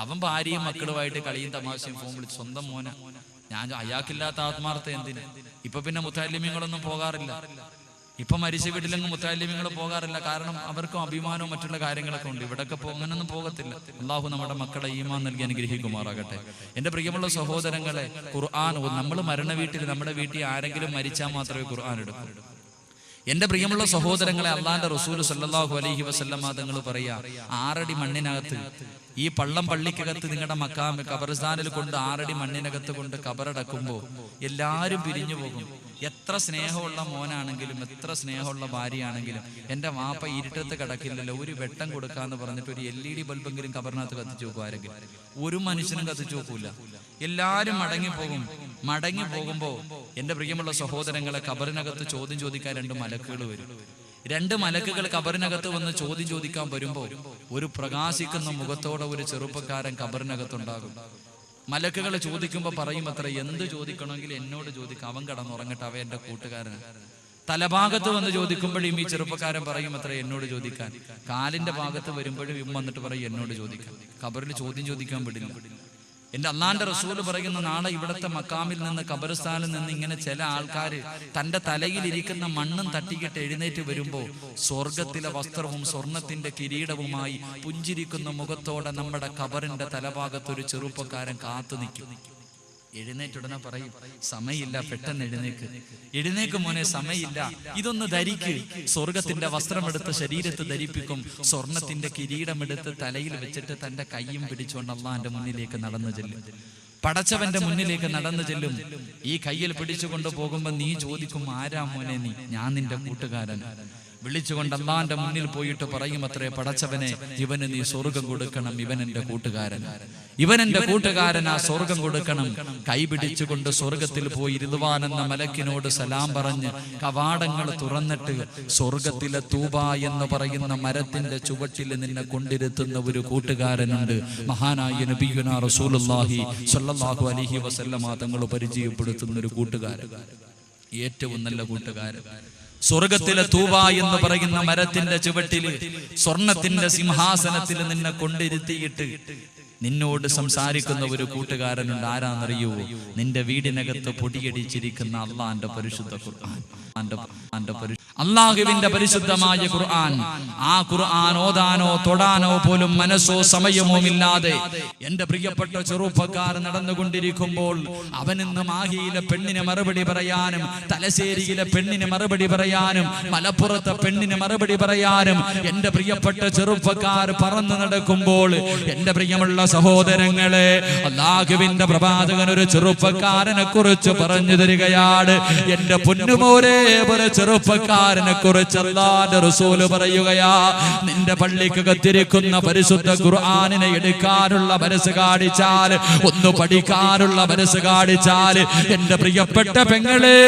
അവൻ ഭാര്യയും മക്കളുമായിട്ട് കളിയും തമാശയും ഫോൺ വിളിച്ച് സ്വന്തം മോനെ. ഞാൻ അയാൾക്കില്ലാത്ത ആത്മാർത്ഥ എന്തിന്? ഇപ്പൊ പിന്നെ മുത്തല്ലിമീങ്ങളൊന്നും പോകാറില്ല. ഇപ്പൊ മരിച്ച വീട്ടിലെങ്ങും മുത്തല്ലിമീങ്ങൾ പോകാറില്ല. കാരണം അവർക്കും അഭിമാനവും മറ്റുള്ള കാര്യങ്ങളൊക്കെ ഉണ്ട്. ഇവിടെയൊക്കെ അങ്ങനൊന്നും പോകത്തില്ല. അള്ളാഹു നമ്മുടെ മക്കളെ ഈമാൻ നൽകി അനുഗ്രഹിക്കുമാറാകട്ടെ. എന്റെ പ്രിയമുള്ള സഹോദരങ്ങളെ, ഖുർആൻ നമ്മൾ മരണ വീട്ടിൽ, നമ്മുടെ വീട്ടിൽ ആരെങ്കിലും മരിച്ചാൽ മാത്രമേ ഖുർആൻ എടുക്കൂ. എന്റെ പ്രിയമുള്ള സഹോദരങ്ങളെ, അള്ളാന്റെ റസൂൽ സല്ലല്ലാഹു അലൈഹി വസല്ലമ തങ്ങൾ പറയാ, 6 അടി മണ്ണിനകത്ത്, ഈ പള്ളിക്കകത്ത് നിങ്ങളുടെ മക്കാമ് ഖബർസ്ഥാനിൽ കൊണ്ട് 6 അടി മണ്ണിനകത്ത് കൊണ്ട് ഖബറടക്കുമ്പോ എല്ലാരും പിരിഞ്ഞു പോകും. എത്ര സ്നേഹമുള്ള മോനാണെങ്കിലും എത്ര സ്നേഹമുള്ള ഭാര്യയാണെങ്കിലും എൻ്റെ വാപ്പ ഇരുട്ടത്ത് കിടക്കില്ലല്ലോ, ഒരു വെട്ടം കൊടുക്കാന്ന് പറഞ്ഞിട്ട് ഒരു LED ബൾബെങ്കിലും ഖബറിനകത്ത് കത്തിച്ചു നോക്കും ആരെങ്കിലും? ഒരു മനുഷ്യനും കത്തിച്ചു നോക്കൂല. എല്ലാരും മടങ്ങിപ്പോകും. മടങ്ങി പോകുമ്പോ എന്റെ പ്രിയമുള്ള സഹോദരങ്ങളെ, ഖബറിനകത്ത് ചോദ്യം ചോദിക്കാൻ 2 മലക്കുകൾ വരും. 2 മലക്കുകൾ ഖബറിനകത്ത് വന്ന് ചോദ്യം ചോദിക്കാൻ വരുമ്പോ ഒരു പ്രകാശിക്കുന്ന മുഖത്തോടെ ഒരു ചെറുപ്പക്കാരൻ ഖബറിനകത്തുണ്ടാകും. മലക്കുകൾ ചോദിക്കുമ്പോ പറയും അത്ര, എന്ത് ചോദിക്കണമെങ്കിൽ എന്നോട് ചോദിക്കാം, അവൻ കടന്നുറങ്ങട്ടെ, അവൻ എന്റെ കൂട്ടുകാരനാണ്. തലഭാഗത്ത് വന്ന് ചോദിക്കുമ്പോഴും ഈ ചെറുപ്പക്കാരൻ പറയും അത്ര, എന്നോട് ചോദിക്കാൻ. കാലിന്റെ ഭാഗത്ത് വരുമ്പോഴും വന്നിട്ട് പറയും എന്നോട് ചോദിക്കാൻ. ഖബറിൽ ചോദ്യം ചോദിക്കാൻ വിടില്ല. എന്റെ അള്ളാന്റെ റസൂല് പറയുന്ന, നാളെ ഇവിടുത്തെ മക്കാമിൽ നിന്ന് ഖബർസ്ഥാനിൽ നിന്ന് ഇങ്ങനെ ചില ആൾക്കാർ തന്റെ തലയിലിരിക്കുന്ന മണ്ണും തട്ടിക്കിട്ട് എഴുന്നേറ്റ് വരുമ്പോ സ്വർഗത്തിലെ വസ്ത്രവും സ്വർണത്തിന്റെ കിരീടവുമായി പുഞ്ചിരിക്കുന്ന മുഖത്തോടെ നമ്മുടെ ഖബറിന്റെ തലഭാഗത്തൊരു ചെറുപ്പക്കാരൻ കാത്തു നിൽക്കും. എഴുന്നേറ്റുടനെ പറയും, സമയമില്ല, പെട്ടെന്ന് എഴുന്നേക്ക് മോനെ, സമയമില്ല, ഇതൊന്ന് ധരിക്ക്. സ്വർഗത്തിന്റെ വസ്ത്രമെടുത്ത് ശരീരത്ത് ധരിപ്പിക്കും. സ്വർണത്തിന്റെ കിരീടമെടുത്ത് തലയിൽ വെച്ചിട്ട് തന്റെ കയ്യും പിടിച്ചുകൊണ്ട് അള്ളാന്റെ മുന്നിലേക്ക് നടന്നു ചെല്ലും. പടച്ചവന്റെ മുന്നിലേക്ക് നടന്നു ചെല്ലും. ഈ കയ്യിൽ പിടിച്ചുകൊണ്ട് പോകുമ്പോ നീ ചോദിക്കും, ആരാ മോനെ നീ? ഞാൻ നിന്റെ കൂട്ടുകാരൻ. വിളിച്ചുകൊണ്ട് അള്ളാന്റെ മുന്നിൽ പോയിട്ട് പറയും അത്രേ, പടച്ചവനെ, ഇവന് നീ സ്വർഗം കൊടുക്കണം, ഇവൻ എന്റെ കൂട്ടുകാരൻ, ഇവൻ എന്റെ കൂട്ടുകാരനാ, സ്വർഗം കൊടുക്കണം. കൈപിടിച്ചുകൊണ്ട് സ്വർഗത്തിൽ പോയി റിദ്വാൻ എന്ന മലക്കിനോട് സലാം പറഞ്ഞ് കവാടങ്ങൾ തുറന്നിട്ട് സ്വർഗത്തിലെ തൂബ എന്ന് പറയുന്ന മരത്തിന്റെ ചുവട്ടിൽ നിന്നെ കൊണ്ടിരുത്തുന്ന ഒരു കൂട്ടുകാരനുണ്ട്. മഹാനായ നബിയുനാ റസൂലുള്ളാഹി സ്വല്ലല്ലാഹു അലൈഹി വസല്ലമ തങ്ങൾ പരിചയപ്പെടുത്തുന്ന ഒരു കൂട്ടുകാരൻ, ഏറ്റവും നല്ല കൂട്ടുകാരൻ. സ്വർഗത്തിലെ തൂബ എന്ന് പറയുന്ന മരത്തിന്റെ ചുവട്ടില് സ്വർണത്തിന്റെ സിംഹാസനത്തിൽ നിന്നെ കൊണ്ടിരുത്തിയിട്ട് നിന്നോട് സംസാരിക്കുന്ന ഒരു കൂട്ടുകാരനുണ്ട്. ആരാന്നറിയോ? നിന്റെ വീടിനകത്ത് പൊടിയടിച്ചിരിക്കുന്ന അള്ളാന്റെ പരിശുദ്ധ ഖുർആൻ, അള്ളാഹുവിന്റെ പരിശുദ്ധമായ ഖുർആൻ. ആ ഖുർആൻ ഓതാനോ തൊടാനോ പോലും മനസ്സോ സമയമോ ഇല്ലാതെ എന്റെ പ്രിയപ്പെട്ട ചെറുപ്പക്കാർ നടന്നുകൊണ്ടിരിക്കുമ്പോൾ അവനിന്ന് മാഹിയിലെ പെണ്ണിന് മറുപടി പറയാനും, തലശ്ശേരിയിലെ പെണ്ണിന് മറുപടി പറയാനും, മലപ്പുറത്തെ പെണ്ണിന് മറുപടി പറയാനും എന്റെ പ്രിയപ്പെട്ട ചെറുപ്പക്കാർ പറന്നു നടക്കുമ്പോൾ, എന്റെ പ്രിയമുള്ള സഹോദരങ്ങളെ, അല്ലാഹുവിന്റെ പ്രവാചകൻ ഒരു ചെറുപ്പക്കാരനെ കുറിച്ച് പറഞ്ഞു തരികയാണ്. എന്റെ പൊന്നുമോരെ, ഒരു ചെറുപ്പക്കാരനെ കുറിച്ച് അല്ലാഹുവിന്റെ റസൂൽ പറയുകയാ, നിന്റെ പള്ളിക്കകത്തിരിക്കുന്ന പരിശുദ്ധ ഖുർആനിനെ എടുക്കാനുള്ള മനസ്സ് കാണിച്ചാൽ, ഒന്ന് പഠിക്കാനുള്ള മനസ്സ് കാണിച്ചാൽ, എന്റെ പ്രിയപ്പെട്ട പെങ്ങളെ,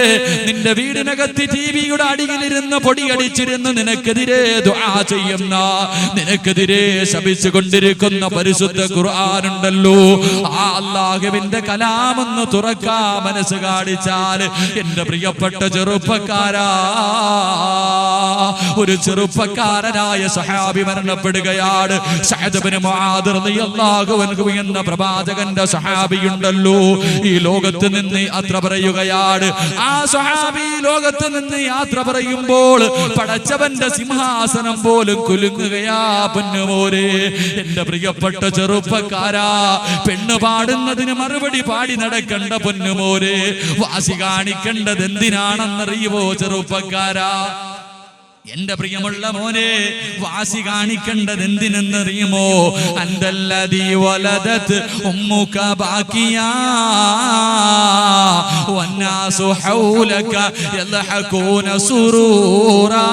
നിന്റെ വീടിനകത്ത് ടിവിയുടെ അടിയിലിരുന്ന് പൊടിയടിച്ചിരുന്ന് നിനക്കെതിരെ ദുആ ചെയ്യുന്ന, നിനക്കെതിരെ ശപിച്ചുകൊണ്ടിരിക്കുന്ന പരിശുദ്ധ ഖുർആനുണ്ടല്ലോ, ആ അല്ലാഹുവിന്റെ കലാമെന്ന് തുറക്കാ മനസ്സ് കാണിച്ചാൽ, എന്റെ പ്രിയപ്പെട്ട ചെറുപ്പക്കാരാ, ഒരു ചെറുപ്പക്കാരനായ സഹാബി മരണപ്പെടുകയാണ്. സഅദ് ഇബ്നു മുആദ് റളിയല്ലാഹു അൻഹു എന്ന പ്രവാചകന്റെ സഹാബിയുണ്ടല്ലോ, ഈ ലോകത്ത് നിന്ന് യാത്ര പറയുകയാണ്. ആ സഹാബി ലോകത്ത് നിന്ന് യാത്ര പറയുമ്പോൾ പടച്ചവന്റെ സിംഹാസനം പോലും കുലുങ്ങുകയാ. പൊന്നുമോരെ, എന്റെ പ്രിയപ്പെട്ട ചെറുപ്പക്കാരാ, പെണ്ണ് പാടുന്നതിന് മറുപടി പാടി നടക്കണ്ട പൊന്നുമോരെ, വാശി കാണിക്കേണ്ടത് എന്തിനാണെന്നറിയുമോ ചെറുപ്പക്കാരാ? എന്റെ പ്രിയമുള്ള മോനെ, വാശി കാണിക്കേണ്ടത് എന്തിനെന്നറിയുമോ? അന്തല്ലദീ വലദത് ഉമ്മുക ബാക്കിയാ വന്നാസു ഹൗലക യൽഹഖൂന സുറൂറാ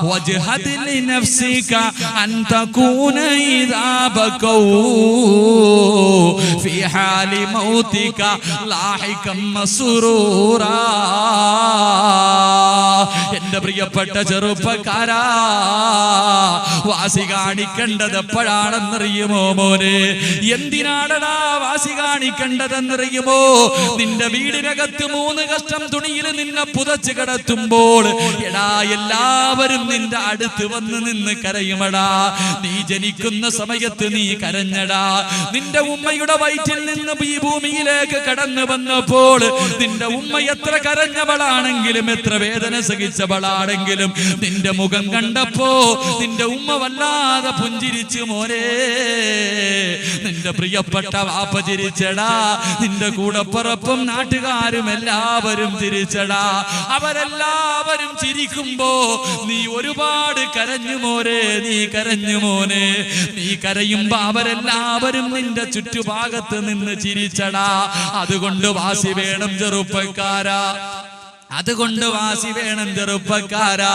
വജ്ഹദ് ലിനഫ്സിക അൻ തകൂന ഇദാ ബകൗ ഫീ ഹാലി മൗതിക ലാഹികം മസ്റൂറാ. എന്റെ എന്റെ പ്രിയപ്പെട്ട ചെറുപ്പക്കാരാ, വാസി കാണിക്കേണ്ടത് എപ്പോഴാണെന്നറിയുമോ മോനെ? എന്തിനാണടാ വാസി കാണിക്കേണ്ടതെന്നറിയുമോ? നിന്റെ വീടിനകത്ത് 3 കഷ്ടം തുണിയിൽ നിന്നെ പുതച്ച് കിടത്തുമ്പോൾ എടാ എല്ലാവരും നിന്റെ അടുത്ത് വന്ന് നിന്ന് കരയുമടാ. നീ ജനിക്കുന്ന സമയത്ത് നീ കരഞ്ഞടാ. നിന്റെ ഉമ്മയുടെ വയറ്റിൽ നിന്ന് ഈ ഭൂമിയിലേക്ക് കടന്നു വന്നപ്പോൾ നിന്റെ ഉമ്മ എത്ര കരഞ്ഞവളാണെങ്കിലും, എത്ര വേദന സഹിച്ചവളാണെങ്കിലും, നിന്റെ മുഖം കണ്ടപ്പോ നിന്റെ ഉമ്മ വല്ലാതെ പുഞ്ചിരിച്ചു മോനെ. നിന്റെ പ്രിയപ്പെട്ട വാപ്പ ചിരിച്ചടാ. നിന്റെ കൂടപ്പുറപ്പും നാട്ടുകാരും എല്ലാവരും ചിരിച്ചടാ. അവരെല്ലാവരും ചിരിക്കുമ്പോ നീ ഒരുപാട് കരഞ്ഞു മോനെ. നീ കരഞ്ഞു മോനെ. നീ കരയുമ്പോ അവരെല്ലാവരും നിന്റെ ചുറ്റുഭാഗത്ത് നിന്ന് ചിരിച്ചടാ. അതുകൊണ്ട് വാസി വേണം ചെറുപ്പക്കാരാ. അതുകൊണ്ട് വാസി വേണം ചെറുപ്പക്കാരാ.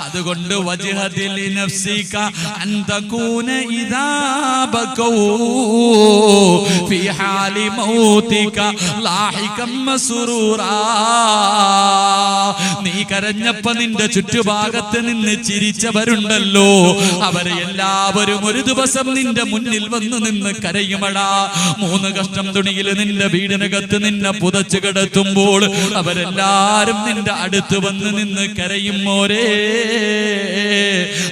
അതുകൊണ്ട് വജ്ഹദിൽ നഫ്സിക അൻ തകൂന ഇദാ ബകൂ ഫി ഹാലി മൗതിക ലാഹികം മസ്റൂറാ. നീ കരഞ്ഞപ്പോ നിന്റെ ചുറ്റുഭാഗത്ത് നിന്ന് ചിരിച്ചവരുണ്ടല്ലോ, അവരെ എല്ലാവരും ഒരു ദിവസം നിന്റെ മുന്നിൽ വന്ന് നിന്ന് കരയുമടാ. 3 കഷ്ടം തുണിയിൽ നിന്റെ വീടിനകത്ത് നിന്നെ പുതച്ചു കിടത്തുമ്പോൾ അവരെല്ലാരും നിന്റെ അടുത്ത് വന്ന് നിന്ന് കരയും മോരെ.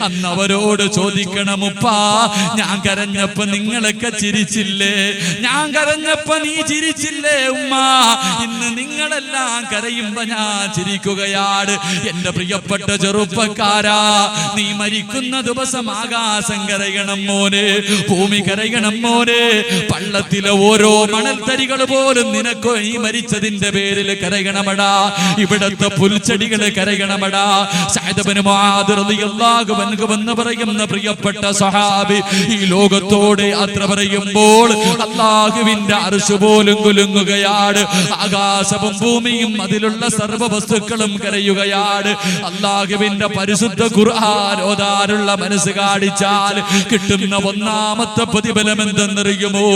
അന്ന് അവരോട് ചോദിക്കണം, ഉപ്പാ ഞാൻ കരഞ്ഞപ്പോ നിങ്ങളൊക്കെ ചിരിച്ചില്ലേ? ഞാൻ കരഞ്ഞപ്പോ നീ ചിരിച്ചില്ലേ ഉമ്മ? ഇന്ന് നിങ്ങളെല്ലാം കരയുമ്പോ ഞാൻ ചിരിക്കുകയാണ്. എന്റെ പ്രിയപ്പെട്ട ചെറുപ്പക്കാരാ, നീ മരിക്കുന്ന ദിവസം ആകാശം കരയണം മോനെ, ഭൂമി കരയണം മോനെ. പള്ളത്തിലെ ഓരോ മണൽത്തരികൾ പോലും നിനക്കോ ഈ മരിച്ചതിന്റെ പേരിൽ കരയണമടാ. ഇവിടത്തെ പുൽച്ചെടികളെ കരയണമടാ. സഅദ് ഇബ്നു മുആദ് റളിയല്ലാഹു അൻഹു എന്ന് പറയുന്ന പ്രിയപ്പെട്ട സഹാബി ഈ ലോകത്തോട് യാത്ര പറയുമ്പോൾ അല്ലാഹുവിന്റെ അർശ് പോലും കുലുങ്ങുകയാണ്. ആകാശവും ഭൂമിയും അതിലുള്ള സർവ്വ വസ്തുക്കളും കരയുകയാണ്. അല്ലാഹുവിന്റെ പരിശുദ്ധ ഖുർആൻ ഓതാനുള്ള മനസ്സ് കാണിച്ചാൽ കിട്ടുന്ന ഒന്നാമത്തെ പ്രതിഫലം എന്തെന്നറിയുമോ?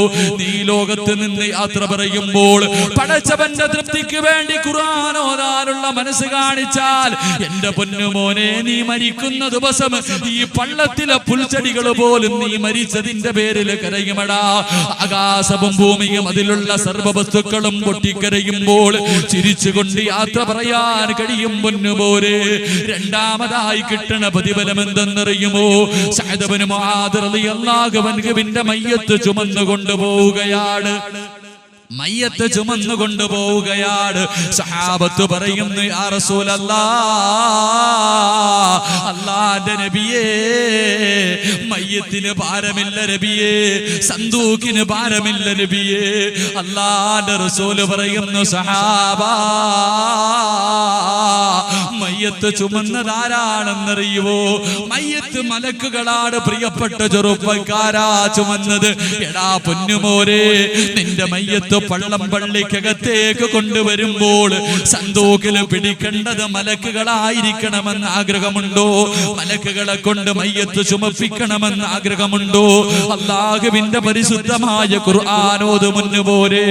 നീ ലോകത്ത് നിന്ന് യാത്ര പറയുമ്പോൾ പടച്ചവന്റെ തൃപ്തിക്ക് വേണ്ടി ഖുർആൻ ഓതാനുള്ള മനസ്സ് കാണിച്ചാൽ എന്റെ പൊന്നുമോനെ, നീ മരിക്കുന്ന ദിവസം ഈ പള്ളത്തിലെ പുൽച്ചെടികൾ പോലും നീ മരിച്ചതിന്റെ പേരിൽ കരയുമടാ. ആകാശവും ഭൂമിയും അതിലുള്ള സർവ്വ വസ്തുക്കളും പൊട്ടിക്കരയുമ്പോൾ ചിരിച്ചുകൊണ്ട് യാത്ര പറയാൻ കഴിയും പൊന്നുമോനെ. രണ്ടാമതായി കിട്ടണ പ്രതിഫലം എന്തെന്നറിയുമോ? സഅദ് ഇബ്നു മുആദ് റളിയല്ലാഹു അൻഹുവിന്റെ മയ്യത്ത് ചുമന്നു കൊണ്ടുപോവുകയാണ്. മയ്യത്ത് ചുമന്നു കൊണ്ടുപോവുകയാണ്. സഹാബത്ത് പറയുന്നു, യാ റസൂലല്ലാഹ്, അല്ലാഹുവിന്റെ നബിയേ, മയ്യത്തിന് ഭാരമില്ല നബിയേ, സന്തൂക്കിന് ഭാരമില്ല നബിയേ. അല്ലാഹുവിന്റെ റസൂല് പറയുന്നു, സഹാബാ, മയ്യത്ത് ചുമന്നതാരാണെന്നറിയുവോ? മയ്യത്ത് മലക്കുകളാണ് പ്രിയപ്പെട്ട ചെറുപ്പക്കാരാ ചുമന്നത്. എടാ പൊന്നുമോരെ, നിന്റെ മയ്യത്ത് പള്ളം പള്ളിക്കകത്തേക്ക് കൊണ്ടുവരുമ്പോൾ സന്തൂക്കില് പിടിക്കേണ്ടത് മലക്കുകളായിരിക്കണമെന്ന് ആഗ്രഹമുണ്ടോ? മലക്കുകളെ കൊണ്ട് മയ്യത്ത് ചുമപ്പിക്കണമെന്ന് ആഗ്രഹമുണ്ടോ? അല്ലാഹുവിന്റെ പരിശുദ്ധമായ ഖുർആൻ ഓതുമുന്നുപോലെ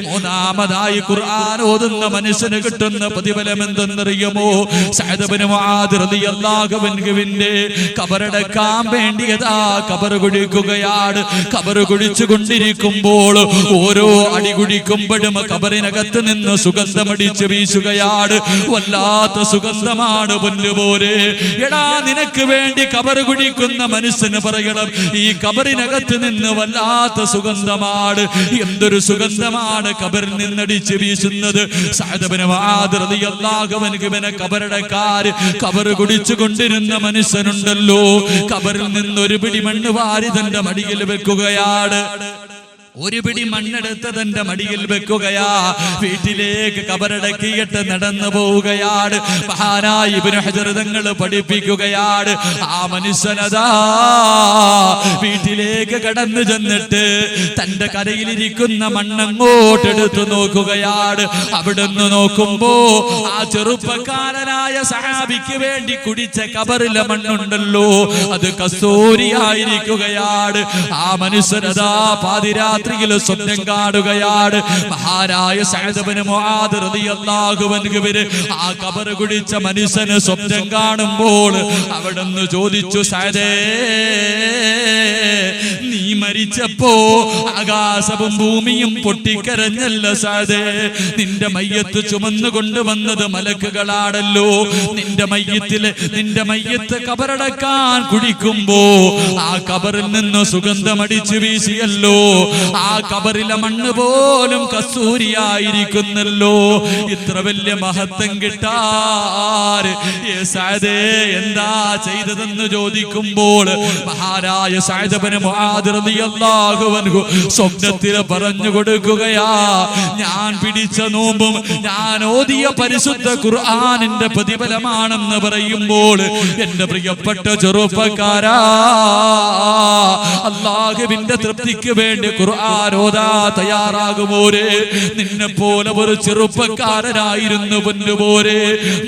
മൂന്നാമതായി ഖുർആൻ ഓതുന്ന മനുഷ്യന് കിട്ടുന്ന പ്രതിഫലം എന്തെന്നറിയുമോ? സഅദ് ഇബ്നു മുആദ് റളിയല്ലാഹു അൻഹുവിന്റെ ഖബറടക്കാൻ വേണ്ടിയതാ ഖബർ കുഴിക്കുകയാണ്. ഖബർ കുഴിച്ചു കൊണ്ടിരിക്കുമ്പോൾ ഓരോ അടി കുഴിക്കുമ്പോഴും ഖബറിനകത്ത് നിന്ന് സുഗന്ധമടിച്ച് വീശുകയാണ്. വല്ലാത്ത സുഗന്ധമാണ് പൊന്നുപോലെ. എടാ, നിനക്ക് വേണ്ടി ഖബർ കുഴിക്കുന്ന മനുഷ്യന് പറയണം, ഈ ഖബറിനകത്ത് നിന്ന് വല്ലാത്ത സുഗന്ധമാണ്. എന്തൊരു സുഗന്ധമാണ് ഖബറിൽ നിന്നടിച്ച് വീശുന്നത്. സഅദ് ഇബ്നു മുആദ് റളിയല്ലാഹു അൻഹുവിനെ ഖബറടക്കാര് ഖബർ കുടിച്ചു കൊണ്ടിരുന്ന മനുഷ്യനുണ്ടല്ലോ, ഖബറിൽ നിന്ന് ഒരു പിടി മണ്ണ് വാരി തന്റെ മടിയിൽ വെക്കുകയാണ്. ഒരു പിടി മണ്ണെടുത്ത് തന്റെ മടിയിൽ വെക്കുകയാ. വീട്ടിലേക്ക് ഖബറടക്കിയിട്ട് നടന്നു പോവുകയാണ്. മഹാനായ ഇബ്നു ഹജർ തങ്ങൾ പഠിപ്പിക്കുകയാണ്, ആ മനുഷ്യനതാ വീട്ടിലേക്ക് കടന്നു ചെന്നിട്ട് തന്റെ കരയിലിരിക്കുന്ന മണ്ണങ്ങോട്ടെടുത്തു നോക്കുകയാണ്. അവിടുന്ന് നോക്കുമ്പോ ആ ചെറുപ്പക്കാരനായ സഹാബിക്ക് വേണ്ടി കുടിച്ച ഖബറിലെ മണ്ണുണ്ടല്ലോ, അത് കസ്തൂരിയായിരിക്കുകയാണ്. ആ മനുഷ്യനതാ പാതിരാത്രി പതിരാത്രിയിൽ സ്വപ്നം കാണുകയാണ്. മഹാനായ സഅദ് ഇബ്നു മുആദ് റളിയല്ലാഹു അൻഹു ആ ഖബർ കുഴിച്ച മനുഷ്യന് സ്വപ്നം കാണുമ്പോൾ അവിടുന്ന് ചോദിച്ചു, സഅദേ, നീ മരിച്ചപ്പോ ആകാശവും ഭൂമിയും പൊട്ടിക്കരഞ്ഞല്ല സഅദേ? നിന്റെ മയ്യത്ത് ചുമന്നു കൊണ്ടുവന്നത് മലക്കുകളാണല്ലോ. നിന്റെ മയ്യത്ത് ഖബറടക്കാൻ കുഴിക്കുമ്പോ ആ ഖബറിൽ നിന്ന് സുഗന്ധമടിച്ചു വീശിയല്ലോ. ആ ഖബറിലെ മണ്ണ് പോലും കസ്തൂരിയായിരിക്കുന്നല്ലോ. ഇത്ര വലിയ മഹത്വം കിട്ടാൻ സഅദേ എന്താ ചെയ്തതെന്ന് ചോദിക്കുമ്പോൾ മഹാനായ സഅദ് ഇബ്നു മുആദ് റളിയല്ലാഹു അൻഹു സ്വപ്നത്തിൽ പറഞ്ഞു കൊടുക്കുകയാ, ഞാൻ പിടിച്ച നോമ്പും ഞാൻ ഓതിയ പരിശുദ്ധ ഖുർആനിന്റെ പ്രതിഫലമാണെന്ന് പറയുമ്പോൾ എന്റെ പ്രിയപ്പെട്ട ചെറുപ്പക്കാരാ, അല്ലാഹുവിന്റെ തൃപ്തിക്ക് വേണ്ടി ഖുർആൻ ഓതാ തയ്യാറാകുമോരെ? നിന്നെ പോലെ ഒരു ചെറുപ്പക്കാരനായിരുന്നു പൊന്നുപോരെ.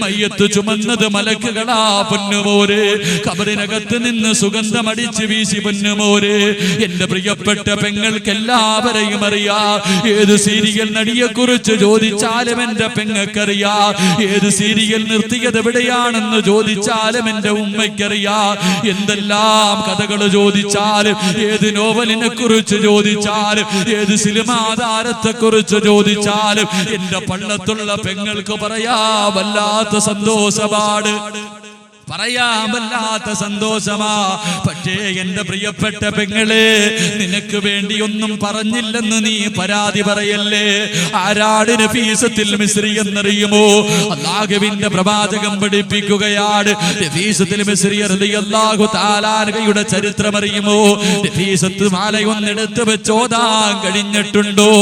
മയ്യത്ത് ചുമന്നത് മലക്കുകളാ പൊന്നുപോരെ. ഖബറിനകത്ത് നിന്ന് സുഗന്ധമടിച്ച് വീശി പൊന്നുമോരെ. എന്റെ പ്രിയപ്പെട്ട പെങ്ങൾക്ക് എല്ലാവരെയും അറിയാം. ഏത് സീരിയൽ നടിയെ കുറിച്ച് ചോദിച്ചാലും എന്റെ പെങ്ങൾക്കറിയാം. ഏത് സീരിയൽ നിർത്തിയത് എവിടെയാണെന്ന് ചോദിച്ചാലും എന്റെ ഉമ്മയ്ക്കറിയാം. എന്തെല്ലാം കഥകൾ ചോദിച്ചാലും, ഏത് നോവലിനെ കുറിച്ച് ചോദിച്ചാലും, ഏത് സിനിമാ താരത്തെ കുറിച്ച് ചോദിച്ചാലും എന്റെ പള്ളത്തുള്ള പെങ്ങൾക്ക് പറയാ വല്ലാത്ത സന്തോഷമാണ്, പറയാമല്ലാത്ത സന്തോഷമാ. പക്ഷേ എന്റെ പ്രിയപ്പെട്ട പെങ്ങളെ, നിനക്ക് വേണ്ടി ഒന്നും പറഞ്ഞില്ലെന്ന് നീ പരാതി പറയല്ലേ. ആരാണ് നഫീസത്തുൽ മിസ്രി എന്നറിയുമോ? അല്ലാഹുവിന്റെ പ്രവാചകൻ പഠിപ്പിക്കുകയാണ്. നഫീസത്തുൽ മിസ്രി റളിയല്ലാഹു തആല അൻഹയുടെ ചരിത്രം അറിയുമോ? നഫീസത്ത് മാലയൊന്നെടുത്ത് വെച്ചോതാൻ കഴിഞ്ഞിട്ടുണ്ടോ?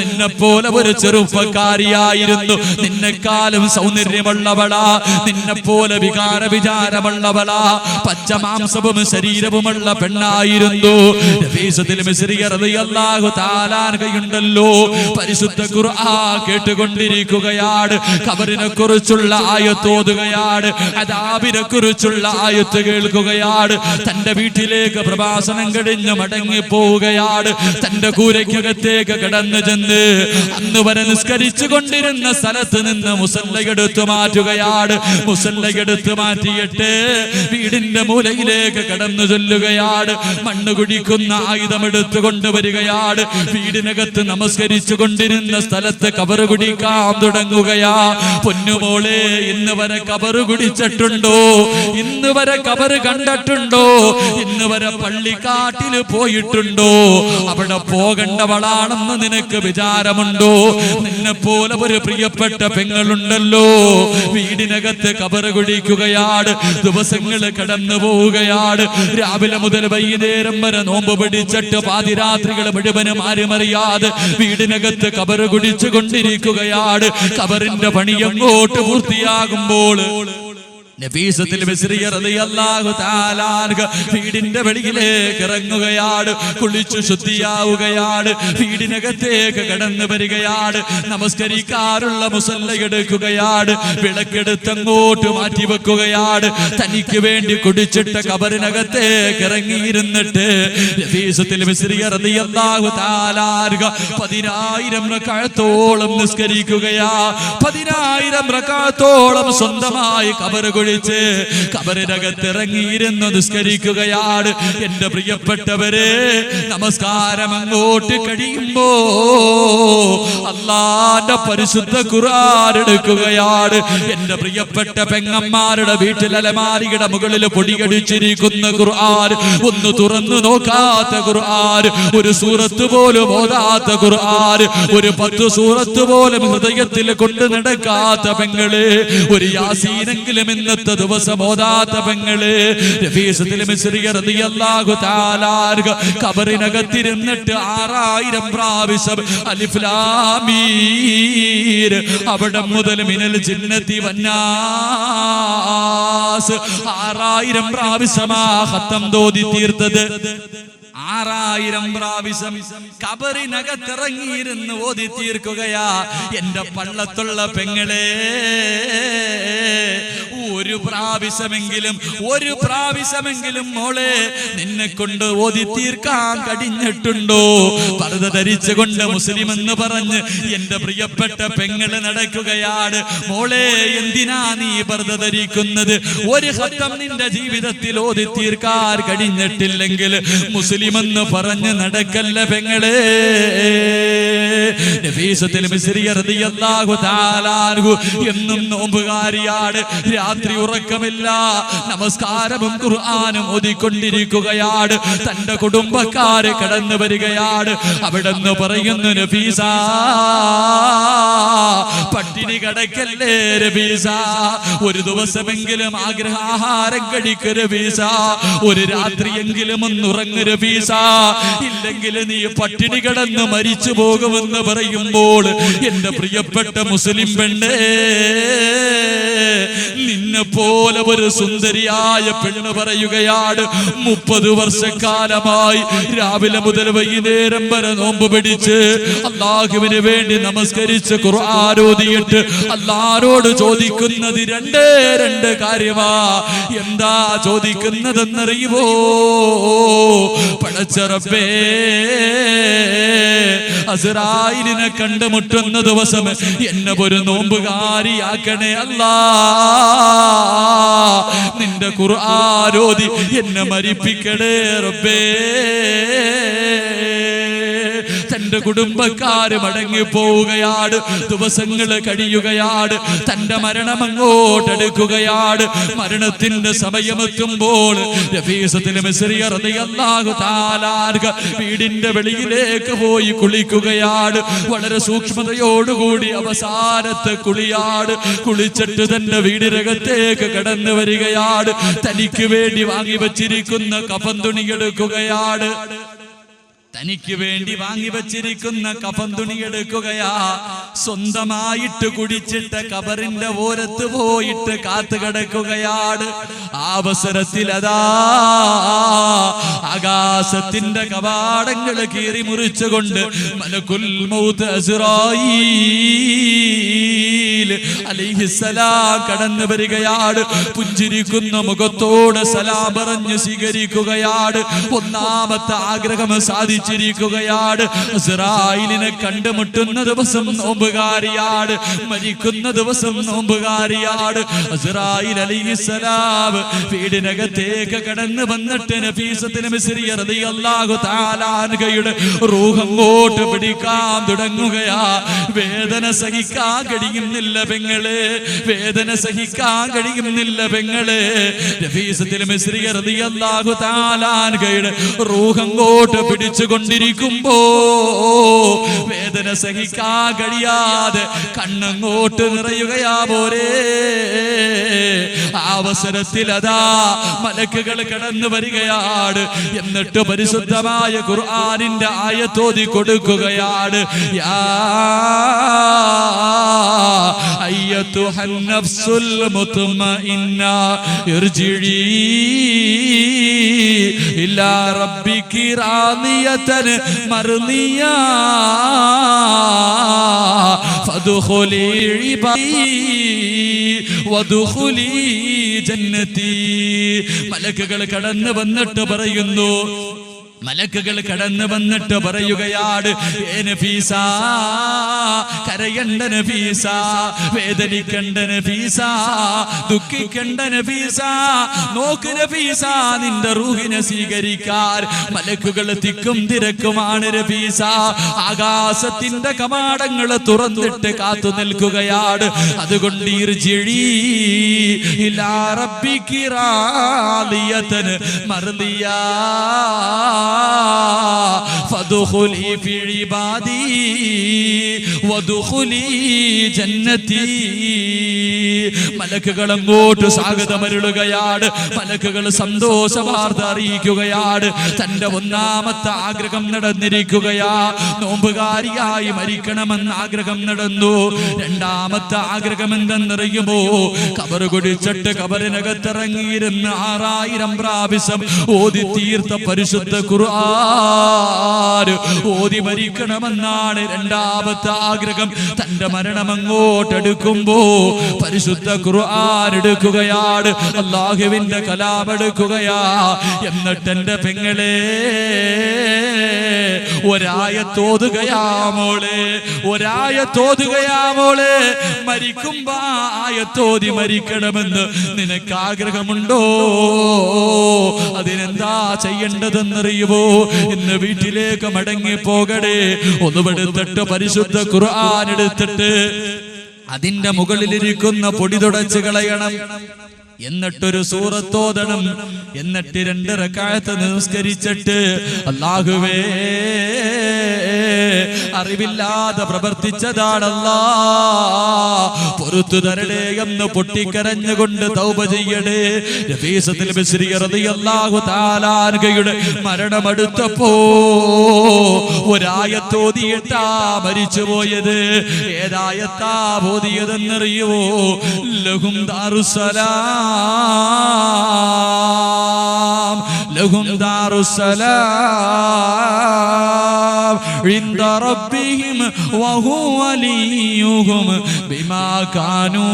നിന്നെ പോലെ ഒരു ചെറുപ്പക്കാരിയായിരുന്നു, നിന്നെക്കാളും സൗന്ദര്യമുള്ളവളാ, നിന്നെ പോലെ വികാരമുള്ളവളാ, പച്ചമാംസവും ശരീരവുമുള്ള പെണ്ണായിരുന്നു. നഫീസത്തുൽ മിസ്രി റളിയല്ലാഹു തആല അൻഹയുണ്ടല്ലോ, പരിശുദ്ധ ഖുർആൻ കേട്ടുകൊണ്ടിരിക്കുകയാണ്. ഖബറിനെ കുറിച്ചുള്ള ആയത്ത് ഓതുകയാണ്, അദാബിനെ കുറിച്ചുള്ള ആയത്ത് കേൾക്കുകയാണ്. തന്റെ വീട്ടിലേക്ക് പ്രഭാഷണം കഴിഞ്ഞ് മടങ്ങി പോവുകയാണ്. തന്റെ കൂരയ്ക്കകത്തേക്ക് കടന്നു ചെന്ന് അന്ന് വരെ നിസ്കരിച്ചു കൊണ്ടിരുന്ന സ്ഥലത്ത് നിന്ന് മുസല്ലയെടുത്തു മാറ്റുകയാണ്. മുസല്ലയെടുത്ത് മാറ്റിയിട്ട് വീടിന്റെ മൂലയിലേക്ക് കടന്നു ചൊല്ലുകയാണ്. മണ്ണ് കുടിക്കുന്ന ആയുധം എടുത്തു കൊണ്ടുവരികയാണ്. വീടിനകത്ത് നമസ്കരിച്ചു കൊണ്ടിരുന്ന സ്ഥലത്ത് കബറ് കുടിക്കാൻ തുടങ്ങുകയാ. പൊന്നുമോളെ, ഇന്ന് വരെ കബറ് കുടിച്ചിട്ടുണ്ടോ? ഇന്ന് വരെ കബറ് കണ്ടിട്ടുണ്ടോ? ഇന്ന് വരെ പള്ളിക്കാട്ടില് പോയിട്ടുണ്ടോ? അവിടെ പോകേണ്ടവളാണെന്ന് നിനക്ക് വിചാരമുണ്ടോ? നിന്നെ പോലെ ഒരു പ്രിയപ്പെട്ട പെങ്ങളുണ്ടല്ലോ, വീടിനകത്ത് കബറ് കുടിക്കുകയാണ്. ദിവസങ്ങൾ കടന്നു പോവുകയാണ്. രാവിലെ മുതൽ വൈകുന്നേരം വരെ നോമ്പ് പിടിച്ചിട്ട് പാതിരാത്രികൾ മുഴുവനും ആരും അറിയാതെ വീടിനകത്ത് കബറ് കുടിച്ചു കൊണ്ടിരിക്കുകയാണ്. കബറിന്റെ പണി അങ്ങോട്ട് പൂർത്തിയാകുമ്പോൾ നഫീസത്തുൽ മിസ്രി റളിയല്ലാഹു തആല അൻഹ വീടിന്റെ വെളിയിലേക്ക് ഇറങ്ങുകയാണ്. കുളിച്ചു ശുദ്ധിയാവുകയാണ്. വീടിനകത്തേക്ക് കടന്നു വരികയാണ്. നമസ്കരിക്കാറുള്ള മുസല്ല എടുക്കുകയാണ്. വിളക്കെടുത്ത് അങ്ങോട്ട് മാറ്റി വെക്കുകയാണ്. തനിക്ക് വേണ്ടി കുടിച്ചിട്ട ഖബറിനകത്തേക്ക് ഇറങ്ങിയിരുന്നിട്ട് നഫീസത്തുൽ മിസ്രി റളിയല്ലാഹു തആല അൻഹ 10,000 റക്അത്തോളം നിസ്കരിക്കുകയാ. 10,000 റക്അത്തോളം സ്വന്തമായി ഖബർ ഖബറിനകത്തിറങ്ങിയിരുന്ന് നിസ്കരിക്കുകയാണ്. എന്റെ പ്രിയപ്പെട്ടവരെ, നമസ്കാരം അങ്ങോട്ട് കഴിയുമ്പോ അല്ലാഹുവിന്റെ പരിശുദ്ധ ഖുർആൻ എടുക്കുകയാണ്. എന്റെ പ്രിയപ്പെട്ട പെങ്ങന്മാരുടെ വീട്ടിൽ അലമാരിയുടെ മുകളിൽ പൊടികടിച്ചിരിക്കുന്ന ഖുർആൻ, ഒന്ന് തുറന്നു നോക്കാത്ത ഖുർആൻ, ഒരു സൂറത്ത് പോലും ഓതാത്ത ഖുർആൻ, ഒരു 10 സൂറത്ത് പോലും ഹൃദയത്തിൽ കൊണ്ട് നടക്കാത്ത പെങ്ങള്, ഒരു യാസീനെങ്കിലും ഇന്നത്തെ ദിവസം ഓതാത്ത പെങ്ങള്, നഫീസത്തുൽ മിസ്രി റളിയല്ലാഹു തആല അൻഹ ഖബറിനകത്തിരുന്നിട്ട് 6000 പ്രാവശ്യം അലിഫ് ലാം മീം, അവിടെ മുതൽ മിനൽ ജിന്നതി വന്നാസ് 6000 പ്രാവശ്യമാ ഖത്തം തോതി തീർത്തത്. 6000 പ്രാവശ്യം ഖബറിനകത്തിറങ്ങിയിരുന്ന് ഓതി തീർക്കുകയാ. എന്റെ പള്ളത്തുള്ള പെങ്ങളെ, ഒരു പ്രാവശ്യമെങ്കിലും മോളെ നിന്നെ കൊണ്ട് ഓതി തീർക്കാൻ കഴിഞ്ഞിട്ടുണ്ടോ? പർദ്ദ ധരിച്ചുകൊണ്ട് മുസ്ലിം എന്ന് പറഞ്ഞ് എന്റെ പ്രിയപ്പെട്ട പെങ്ങള് നടക്കുകയാണ്. മോളെ എന്തിനാ നീ പർദ്ദ ധരിക്കുന്നത്? ഒരു ഖത്തം നിന്റെ ജീവിതത്തിൽ ഓതി തീർക്കാൻ കഴിഞ്ഞിട്ടില്ലെങ്കിൽ മുസ്ലിം എന്ന് പറഞ്ഞ് നടക്കല്ല പെങ്ങളെ. നഫീസത്തുൽ മിസ്രിയ റളിയല്ലാഹു തആല അൻഹു എന്നും നോമ്പുകാരിയാണ്. രാത്രി ഉറക്കമില്ല, നമസ്കാരവും ഖുർആനും ഓതിക്കൊണ്ടിരിക്കുകയാണ്. തന്റെ കുടുംബക്കാര് കടന്നു വരികയാണ്. അവിടെന്ന് പറയുന്നു, നഫീസ പട്ടിണി കിടക്കല്ലേ നഫീസ, ഒരു ദിവസമെങ്കിലും ആഗ്രഹാഹാരം കഴിക്കു നഫീസ, ഒരു രാത്രിയെങ്കിലും ഒന്നുറങ്ങു നഫീസ, ഇല്ലെങ്കിൽ നീ പട്ടിണി കിടന്ന് മരിച്ചു പോകുമെന്ന് പറയുമ്പോൾ എന്റെ പ്രിയപ്പെട്ട മുസ്ലിം പെണ്ണേ, നിന്നെ പോലെ ഒരു സുന്ദരിയായ പെണ്ണ് പറയുകയാണ്, 30 വർഷക്കാലമായി രാവിലെ മുതൽ വൈകുന്നേരം വരെ നോമ്പ് പിടിച്ച് അല്ലാഹുവിന് വേണ്ടി നമസ്കരിച്ച് ഖുർആൻ ഓതിയിട്ട് അല്ലാഹുവോട് ചോദിക്കുന്നത് രണ്ട് കാര്യമാ. എന്താ ചോദിക്കുന്നതെന്നറിയുമോ? പടച്ച റബ്ബേ, അസ്റായിലിനെ കണ്ടുമുട്ടുന്ന ദിവസം എന്നെ ഒരു നോമ്പുകാരിയാക്കണേ അല്ലാ. നിന്റെ ഖുർആൻ ഓതി എന്നെ മരിപ്പിക്കണേ റബ്ബേ. തന്റെ കുടുംബക്കാര് മടങ്ങി പോവുകയാണ്. ദിവസങ്ങൾ കഴിയുകയാണ്. തന്റെ മരണം അങ്ങോട്ടെടുക്കുകയാണ്. മരണത്തിന്റെ സമയമെത്തുമ്പോൾ നഫീസത്തുൽ മിസ്രിയ റളിയല്ലാഹു തആല വീടിന്റെ വെളിയിലേക്ക് പോയി കുളിക്കുകയാണ്. വളരെ സൂക്ഷ്മതയോടുകൂടി അവസാനത്തെ കുളിയാണ്. കുളിച്ചിട്ട് തന്റെ വീടിനകത്തേക്ക് കടന്നു വരികയാണ്. തനിക്ക് വേണ്ടി വാങ്ങി വച്ചിരിക്കുന്ന കഫൻ തുണി എടുക്കുകയാണ്. തനിക്ക് വേണ്ടി വാങ്ങി വച്ചിരിക്കുന്ന കഫൻ തുണി എടുക്കുകയാ. സ്വന്തമായിട്ട് കുടിച്ചിട്ട കബറിന്റെ ഓരത്ത് പോയിട്ട് കാത്തു കിടക്കുകയാണ്. ആ അവസരത്തിൽ അതാ ആകാശത്തിന്റെ കവാടങ്ങൾ കീറി മുറിച്ചുകൊണ്ട് മലക്കുൽ മൗത്ത് അസ്റായീൽ അലൈഹിസ്സലാം കടന്നു വരികയാണ്. പുഞ്ചിരിക്കുന്ന മുഖത്തോട് സലാം പറഞ്ഞു സ്വീകരിക്കുകയാണ്. ഒന്നാമത്തെ ആഗ്രഹം സാധിച്ചു ാണ്. ഇസ്രായേലിനെ കണ്ടുമുട്ടുന്ന ദിവസം നോമ്പുകാരിയാണ്. മരിക്കുന്ന ദിവസം നോമ്പുകാരിയാണ്. ഇസ്രായേൽ അലൈഹിസ്സലാം വീടിനകത്തേക്ക് കടന്നു വന്നിട്ട് നഫീസത്തുൽ മിസ്രിയ റളിയല്ലാഹു തആല അൻഹയുടെ റൂഹ് അങ്ങോട്ട് പിടിക്കാൻ തുടങ്ങുകയാ. വേദന സഹിക്കാൻ കഴിയുന്നില്ല പെങ്ങളെ, വേദന സഹിക്കാൻ കഴിയുന്നില്ല പെങ്ങളെ. നഫീസത്തുൽ മിസ്രിയ റളിയല്ലാഹു തആല അൻഹയുടെ റൂഹ് അങ്ങോട്ട് പിടിച്ചു കൊണ്ടിരിക്കുമ്പോ വേദന സഹിക്കാൻ കഴിയാതെ കണ്ണങ്ങോട്ട് നിറയുകയാ പോരെ. അവസരത്തിൽ അതാ മലക്കുകൾ കടന്നു വരികയാണ്. എന്നിട്ട് പരിശുദ്ധമായ ഖുർആനിന്റെ ആയത്തോതി കൊടുക്കുകയാണ്. യാ അയ്യത്തുഹൻ നഫ്സുൽ മുത്മഇന്ന ഇർജിഇ ഇലാ റബ്ബികി റാദിയതൻ മർദിയ ഫദ്ഖുലി ഇബാദി വദ്ഖുലി ജന്നതി. മലക്കുകൾ കടന്നു വന്നിട്ട് പറയുന്നു, മലക്കുകൾ കടന്നു വന്നിട്ട് പറയുകയാണ്, ഏ നഫീസ, കരയണ്ട നഫീസ, വേദനിക്കണ്ട നഫീസ, ദുഃഖിക്കണ്ട നഫീസ, നോക്ക് നഫീസ, നിന്റെ റൂഹിനെ സ്വീകരിക്കാൻ മലക്കുകൾ തിക്കും തിരക്കുമാണ് നഫീസ. ആകാശത്തിന്റെ കവാടങ്ങൾ തുറന്നിട്ട് കാത്തു നിൽക്കുകയാണ്. അതുകൊണ്ട് ഇർജിഇ ഇലാ റബ്ബികി റാദിയതൻ മർദിയ ഫദ്ഖുലി ഫി ഇബാദി വദ്ഖുലി ജന്നതി. മലക്കുകൾ അങ്ങോട്ട് സ്വാഗതമരുളുകയാണ്. മലക്കുകൾ സന്തോഷ വാർത്ത അറിയിക്കുകയാണ്. തന്റെ ഒന്നാമത്തെ ആഗ്രഹം നടന്നിരിക്കുകയാ. നോമ്പുകാരിയായി മരിക്കണമെന്ന് ആഗ്രഹം നടന്നു. രണ്ടാമത്തെ ആഗ്രഹം എന്തെന്നറിയുമോ? കബർ കുടിച്ചിട്ട് കബറിനകത്തിറങ്ങിയിരുന്ന് 6000 പ്രാവശ്യം ഓതി തീർത്ത പരിശുദ്ധ ഖുർആൻ ഇസ്തിഗ്ഫാർ ഓതി മരിക്കണമെന്നാണ് രണ്ടാമത്തെ ആഗ്രഹം. തന്റെ മരണം അങ്ങോട്ടെടുക്കുമ്പോ പരിശുദ്ധ ഖുർആൻ എടുക്കുകയാണ്, അല്ലാഹുവിന്റെ കലാം എടുക്കുകയാ. എന്നിട്ട് എന്റെ പെങ്ങളെ ഒരായത്തോതുകയാ മോളെ, ഒരായത്തോതുകയാ മോളെ. മരിക്കുമ്പോ ആയത്തോതി മരിക്കണമെന്ന് നിനക്ക് ആഗ്രഹമുണ്ടോ? അതിനെന്താ ചെയ്യേണ്ടതെന്നറിയുമോ? ഇന്ന് വീട്ടിലേക്ക് മടങ്ങി പോകടേ, ഒന്നുമെടുത്തിട്ട് പരിശുദ്ധ ഖുർആൻ എടുത്തിട്ട് അതിന്റെ മുകളിലിരിക്കുന്ന പൊടി തുടച്ച് കളയണം. എന്നിട്ടൊരു സൂറത്തോതണം. എന്നിട്ട് 2 റക്അത്ത് നിസ്കരിച്ചിട്ട് അല്ലാഹുവേ അറിവില്ലാതെ പ്രവർത്തിച്ചതാണല്ലാ, പൊറുത്തു തരണേ എന്ന് പൊട്ടിക്കരഞ്ഞുകൊണ്ട് തൗബ ചെയ്യണേ. നഫീസത്തുൽ ബസ്രി റളിയല്ലാഹു തആല അൻഹയുടെ മരണമെടുത്തപ്പോ ഒരായത്തോതിയിട്ടാ മരിച്ചുപോയത്. ഏതായത്താ ഓതിയതെന്നറിയുമോ? ലഹും ദാറുസ്സലാം, ലഹും ദാറുസ്സലാം ഇൻദ റബ്ബിഹിം വഹുവ വലിയുഹും ബിമാ കാനൂ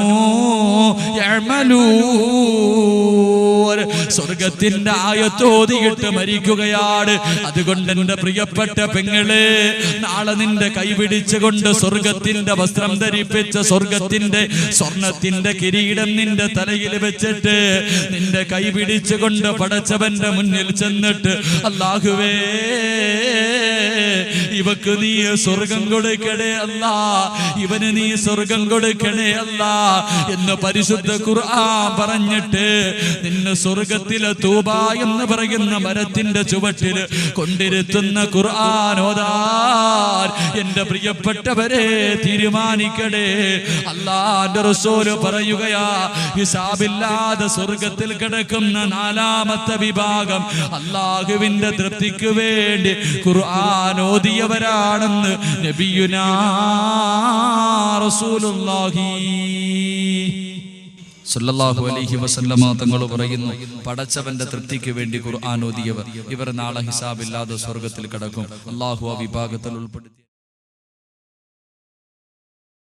യഅമലൂൻ. സ്വർഗത്തിന്റെ ആയത്തോതിയിട്ട് മരിക്കുകയാണ്. അതുകൊണ്ട് എന്റെ പ്രിയപ്പെട്ട പെങ്ങളെ, നാളെ നിന്റെ കൈപിടിച്ചുകൊണ്ട് സ്വർഗത്തിന്റെ വസ്ത്രം ധരിപ്പിച്ച സ്വർഗത്തിന്റെ സ്വർണത്തിന്റെ കിരീടം നിന്റെ തലയിൽ വെച്ചിട്ട് നിന്റെ കൈ പിടിച്ചുകൊണ്ട് പടച്ചവന്റെ മുന്നിൽ ചെന്നിട്ട് അല്ലാഹുവേ ഇവക്ക് നീ സ്വർഗം കൊടുക്കണേ അല്ലാ, ഇവന് നീ സ്വർഗം കൊടുക്കണേ അല്ലാ എന്ന് പരിശുദ്ധ ഖുർആൻ പറഞ്ഞിട്ട് നിന്നെ സ്വർഗത്തിലെ തൂബ എന്ന് പറയുന്ന മരത്തിന്റെ ചുവട്ടിൽ കൊണ്ടിരുത്തുന്ന ഖുർആൻ ഓതാൻ എന്റെ പ്രിയപ്പെട്ടവരെ തീരുമാനിക്കണേ. അല്ലാഹുവിന്റെ റസൂൽ പറയുകയാ, ഹിസാബില്ലാതെ സ്വർഗത്തിൽ കിടക്കുന്ന 4ാമത്തെ വിഭാഗം അല്ലാഹുവിന്റെ തൃപ്തിക്ക് വേണ്ടി ഖുർആൻ ഓതിയവരാണെന്ന് നബിയുനാ റസൂലുള്ളാഹി സല്ലല്ലാഹു അലൈഹി വസല്ലമ തങ്ങൾ പറയുന്നു, പടച്ചവന്റെ തൃപ്തിക്ക് വേണ്ടി ഖുർആൻ ഓതിയവർ ഇവർ നാളെ ഹിസാബില്ലാതെ സ്വർഗത്തിൽ കിടക്കും. അല്ലാഹു ആ വിഭാഗത്തിൽ ഉൾപ്പെടുത്തി